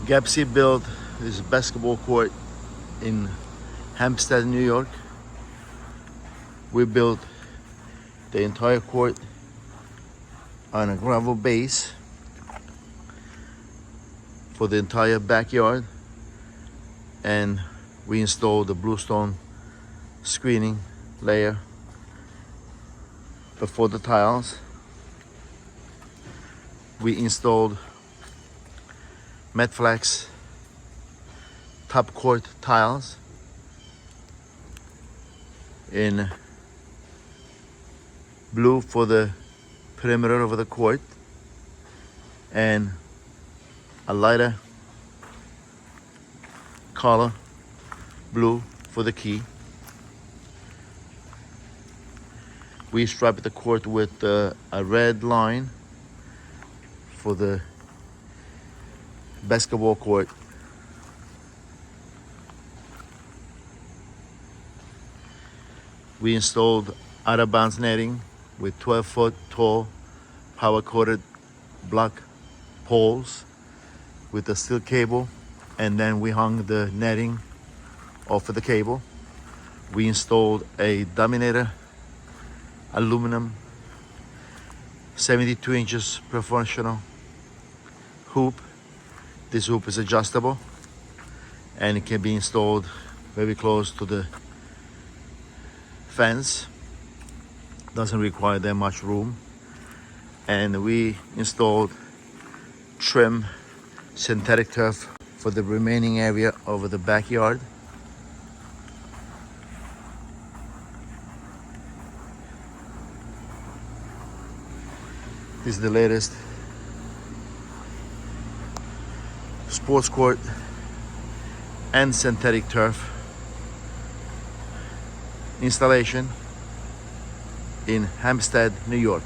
Gappsi built this basketball court in Hempstead, New York. We built the entire court on a gravel base for the entire backyard, and we installed the bluestone screening layer before the tiles. We installed Mateflex Top Court tiles in blue for the perimeter of the court and a lighter color blue for the key. We striped the court with a red line for the basketball court. We installed out of bounds netting with 12-foot tall power coated block poles with a steel cable, and then we hung the netting off of the cable. We installed a Dominator aluminum 72 inches professional hoop. This hoop is adjustable and it can be installed very close to the fence. Doesn't require that much room. And we installed trim synthetic turf for the remaining area of the backyard. This is the latest sports court and synthetic turf installation in Hempstead, New York.